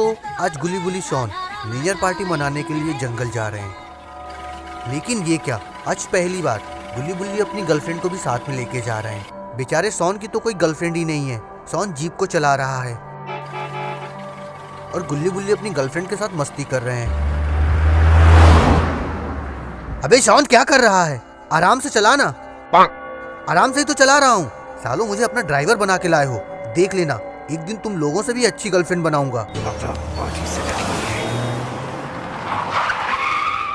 दोस्तों, आज गुल्ली बुल्ली शॉन न्यू ईयर पार्टी मनाने के लिए जंगल जा रहे हैं। लेकिन ये क्या, आज पहली बार गुल्ली बुल्ली अपनी गर्लफ्रेंड को भी साथ में लेके जा रहे हैं। बेचारे शॉन की तो कोई गर्लफ्रेंड ही नहीं है। शॉन जीप को चला रहा है और गुल्ली बुल्ली अपनी गर्लफ्रेंड के साथ मस्ती कर रहे हैं। अबे शॉन, क्या कर रहा है? आराम से चलाना। आराम से ही तो चला रहा हूँ। सालों, मुझे अपना ड्राइवर बना के लाए हो। देख लेना, एक दिन तुम लोगों से भी अच्छी गर्लफ्रेंड बनाऊंगा।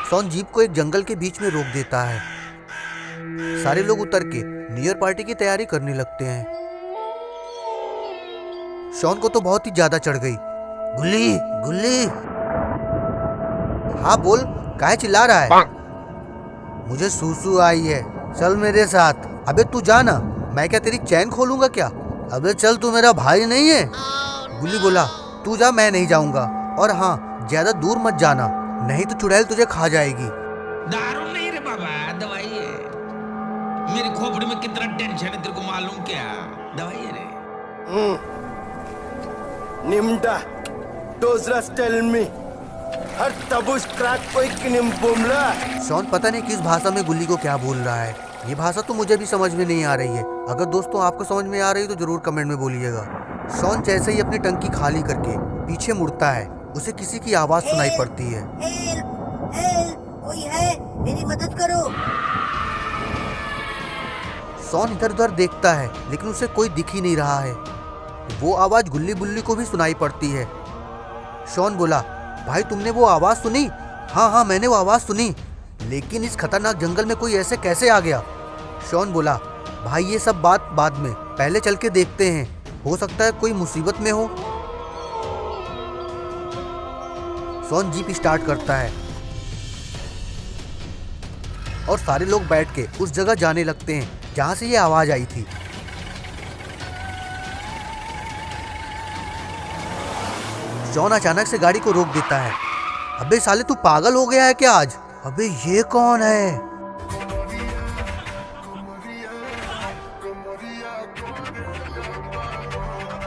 शॉन जीप को एक जंगल के बीच में रोक देता है। सारे लोग उतर के न्यू ईयर पार्टी की तैयारी करने लगते हैं। शॉन को तो बहुत ही ज्यादा चढ़ गई। गुल्ली गुल्ली, हाँ बोल, काहे चिल्ला रहा है? मुझे सूसू आई है, चल मेरे साथ। अबे तू जा ना, मैं क्या तेरी चैन खोलूंगा क्या? अबे चल, तू मेरा भाई नहीं है? गुल्ली बोला, तू जा, मैं नहीं जाऊंगा। और हाँ, ज्यादा दूर मत जाना, नहीं तो चुड़ैल तुझे खा जाएगी। दारू नहीं रे बाबा, दवाई है। मेरी खोपड़ी में कितना टेंशन है तेरे को मालूम क्या? दवाई है रे। निम्डा डोजरस टेल मी हर तबुश क्रैक कोई किनिम बुमला। शॉन पता नहीं किस भाषा में गुल्ली को क्या बोल रहा है। ये भाषा तो मुझे भी समझ में नहीं आ रही है। अगर दोस्तों आपको समझ में आ रही है तो जरूर कमेंट में बोलिएगा। शॉन जैसे ही अपनी टंकी खाली करके पीछे मुड़ता है, उसे किसी की आवाज सुनाई पड़ती है। हेल्प हेल्प, कोई है? मेरी मदद करो। शॉन इधर उधर देखता है, लेकिन उसे कोई दिख ही नहीं रहा है। वो आवाज गुल्ली बुल्ली को भी सुनाई पड़ती है। शॉन बोला, भाई तुमने वो आवाज सुनी? हाँ, मैंने वो आवाज सुनी, लेकिन इस खतरनाक जंगल में कोई ऐसे कैसे आ गया? शॉन बोला, भाई ये सब बात बाद में, पहले चल के देखते हैं, हो सकता है कोई मुसीबत में हो। शॉन जीप स्टार्ट करता है और सारे लोग बैठ के उस जगह जाने लगते हैं जहां से ये आवाज आई थी। शॉन अचानक से गाड़ी को रोक देता है। अबे साले, तू पागल हो गया है क्या आज? अबे ये कौन है?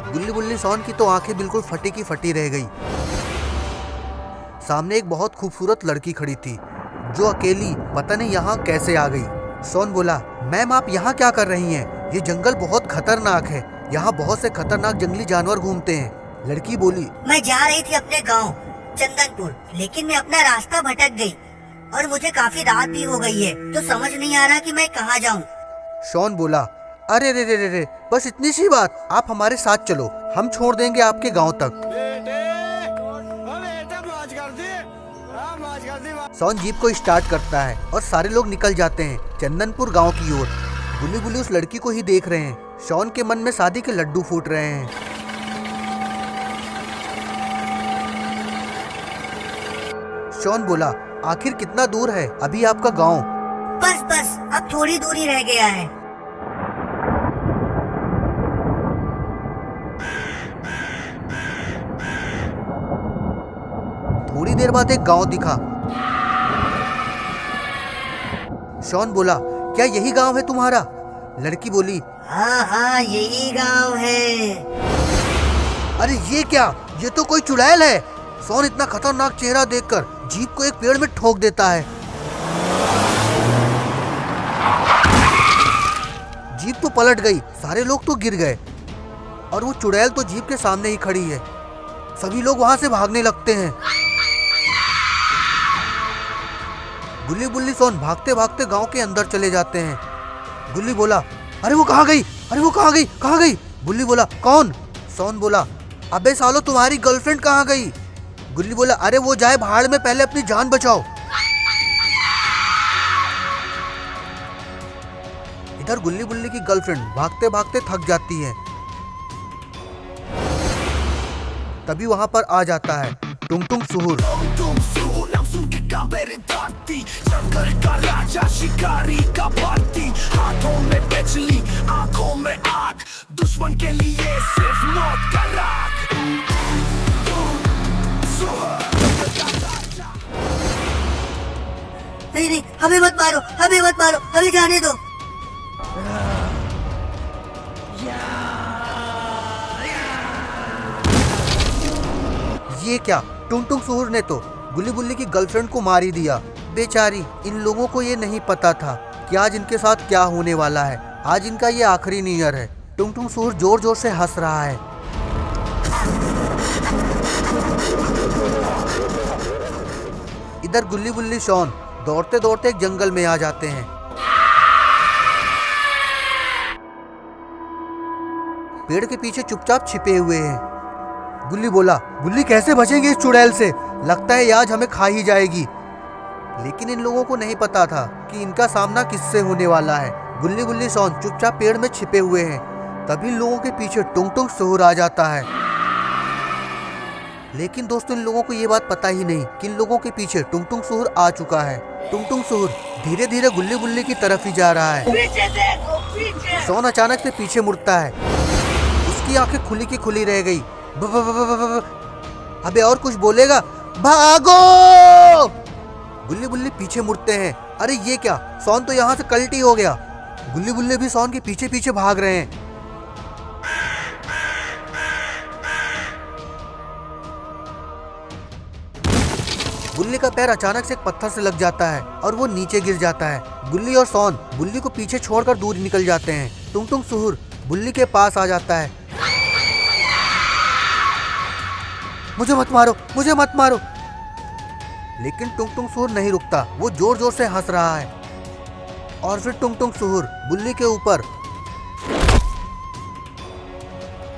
गुल्ली बुल्ली शॉन की तो आंखें बिल्कुल फटी की फटी रह गई। सामने एक बहुत खूबसूरत लड़की खड़ी थी जो अकेली पता नहीं यहाँ कैसे आ गई। शॉन बोला, मैम आप यहाँ क्या कर रही हैं? ये जंगल बहुत खतरनाक है, यहाँ बहुत से खतरनाक जंगली जानवर घूमते हैं। लड़की बोली, मैं जा रही थी अपने गांव चंदनपुर, लेकिन मैं अपना रास्ता भटक गई और मुझे काफी रात भी हो गई है, तो समझ नहीं आ रहा कि मैं कहाँ जाऊँ। शॉन बोला, अरे रे रे रे रे, बस इतनी सी बात, आप हमारे साथ चलो, हम छोड़ देंगे आपके गांव तक। शॉन जीप को स्टार्ट करता है और सारे लोग निकल जाते हैं चंदनपुर गांव की ओर। गुल्ली बुल्ली उस लड़की को ही देख रहे हैं। शॉन के मन में शादी के लड्डू फूट रहे हैं। शॉन बोला, आखिर कितना दूर है अभी आपका गांव? बस अब थोड़ी दूरी रह गया है। थोड़ी देर बाद एक गांव दिखा। शॉन बोला, क्या यही गांव है तुम्हारा? लड़की बोली, हाँ यही गांव है। अरे ये क्या, ये तो कोई चुड़ैल है। शॉन इतना खतरनाक चेहरा देखकर जीप को एक पेड़ में ठोक देता है। जीप तो पलट गई, सारे लोग तो गिर गए और वो चुड़ैल तो जीप के सामने ही खड़ी है। सभी लोग वहां से भागने लगते हैं। गुल्ली बुल्ली शॉन भागते भागते गांव के अंदर चले जाते हैं। गुल्ली बोला, अरे वो कहाँ गई? अरे वो कहाँ गई? गुल्ली बोला, कौन? शॉन बोला, अबे सालो, तुम्हारी गर्लफ्रेंड कहाँ गई? गुल्ली बोला, अरे वो जाए भाड़ में, पहले अपनी जान बचाओ। इधर गुल्ली बुल्ली की गर्लफ्रेंड भागते भागते थक जाती है। तभी वहां पर आ जाता है टुंग टुंग सुहुर। दुश्मन के लिए सिर्फ मौत का राग। नहीं, हमें मत मारो, हमें जाने दो। ये क्या, टुंग टुंग सुहुर ने तो गुल्ली बुल्ली की गर्लफ्रेंड को मार ही दिया। बेचारी, इन लोगों को ये नहीं पता था कि आज इनके साथ क्या होने वाला है। आज इनका ये आखिरी न्यू ईयर है। टुंग टुंग सुहुर जोर जोर से हंस रहा है। इधर गुल्ली बुल्ली शॉन दौड़ते दौड़ते एक जंगल में आ जाते हैं। पेड़ के पीछे चुपचाप छिपे हुए हैं। गुल्ली बोला, गुल्ली कैसे बचेंगे इस चुड़ैल से, लगता है ये आज हमें खा ही जाएगी। लेकिन इन लोगों को नहीं पता था कि इनका सामना किससे होने वाला है। गुल्ली बुल्ली शॉन चुपचाप पेड़ में छिपे हुए हैं। तभी लोगों के पीछे टुंग टुंग सुहुर आ जाता है। लेकिन दोस्तों, इन लोगों को ये बात पता ही नहीं कि इन लोगों के पीछे टुंग टुंग सुहुर आ चुका है। टुंग टुंग सुहुर धीरे धीरे गुल्ली बुल्ली की तरफ ही जा रहा है। पीछे देखो, पीछे। शॉन अचानक से पीछे मुड़ता है। उसकी आंखें खुली की खुली रह गई। अबे और कुछ बोलेगा, भागो। गुल्ली बुल्ली पीछे मुड़ते हैं। अरे ये क्या, शॉन तो यहाँ से कल्टी हो गया। गुल्ली बुल्ली भी शॉन के पीछे पीछे भाग रहे हैं। गुल्ली का पैर अचानक से एक पत्थर से लग जाता है और वो नीचे गिर जाता है। गुल्ली और शॉन बुल्ली को पीछे छोड़कर दूर निकल जाते हैं। टुंग टुंग सुहुर बुल्ली के पास आ जाता है। मुझे मत मारो, मुझे मत मारो। लेकिन टुंग टुंग सुहुर नहीं रुकता। वो जोर जोर से हंस रहा है। और फिर टुंग टुंग सुहुर बुल्ली के ऊपर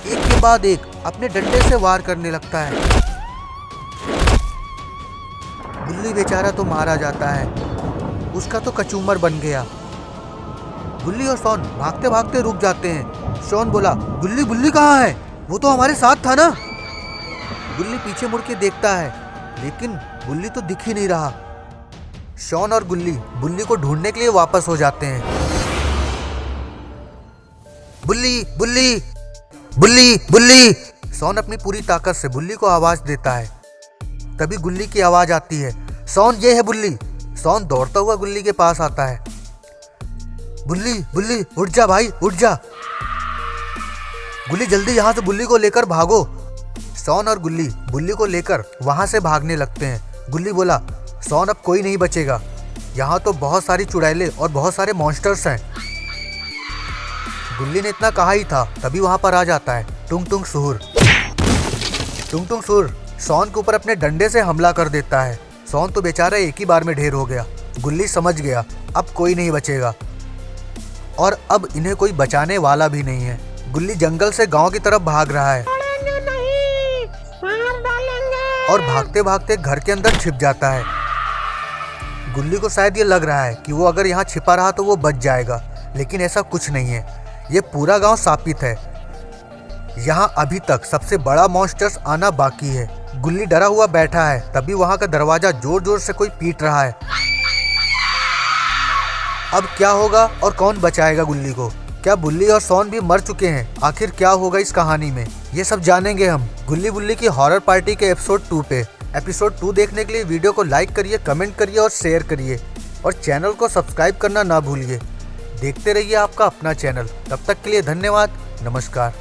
एक के बाद एक अपने डंडे से वार करने लगता है। बुल्ली बेचारा तो मारा जाता है। उसका तो कचूमर बन गया। गुल्ली और शॉन भागते भागते रुक जाते हैं। शॉन बोला, गुल्ली बुल्ली कहाँ है? वो तो हमारे साथ था ना। गुल्ली पीछे मुड़ के देखता है, लेकिन बुल्ली तो दिख ही नहीं रहा। शॉन और गुल्ली बुल्ली को ढूंढने के लिए वापस हो जाते हैं। बुल्ली बुल्ली बुल्ली बुल्ली। शॉन अपनी पूरी ताकत से बुल्ली को आवाज देता है। तभी गुल्ली की आवाज आती है, शॉन ये है बुल्ली। शॉन दौड़ता हुआ गुल्ली के पास आता है। बुल्ली बुल्ली उठ जा भाई, उठ जा। गुल्ली जल्दी यहाँ से बुल्ली को लेकर भागो। शॉन और गुल्ली बुल्ली को लेकर वहां से भागने लगते हैं। गुल्ली बोला, शॉन अब कोई नहीं बचेगा। यहाँ तो बहुत सारी चुड़ैलें और बहुत सारे मॉन्स्टर्स हैं। गुल्ली ने इतना कहा ही था, तभी वहां पर आ जाता है टुंग टुंग सुहुर। टुंग टुंग सुहुर शॉन के ऊपर अपने डंडे से हमला कर देता है। शॉन तो बेचारा एक ही बार में ढेर हो गया। गुल्ली समझ गया अब कोई नहीं बचेगा और अब इन्हें कोई बचाने वाला भी नहीं है। गुल्ली जंगल से गांव की तरफ भाग रहा है और भागते भागते घर के अंदर छिप जाता है। गुल्ली को शायद ये लग रहा है कि वो अगर यहाँ छिपा रहा तो वो बच जाएगा, लेकिन ऐसा कुछ नहीं है। ये पूरा गांव शापित है। यहाँ अभी तक सबसे बड़ा मॉन्स्टर्स आना बाकी है। गुल्ली डरा हुआ बैठा है। तभी वहाँ का दरवाजा जोर जोर से कोई पीट रहा है। अब क्या होगा और कौन बचाएगा गुल्ली को? क्या बुल्ली और शॉन भी मर चुके हैं? आखिर क्या होगा इस कहानी में, ये सब जानेंगे हम गुल्ली बुल्ली की हॉरर पार्टी के एपिसोड 2 पे। एपिसोड 2 देखने के लिए वीडियो को लाइक करिए, कमेंट करिए और शेयर करिए और चैनल को सब्सक्राइब करना ना भूलिए। देखते रहिए आपका अपना चैनल। तब तक के लिए धन्यवाद, नमस्कार।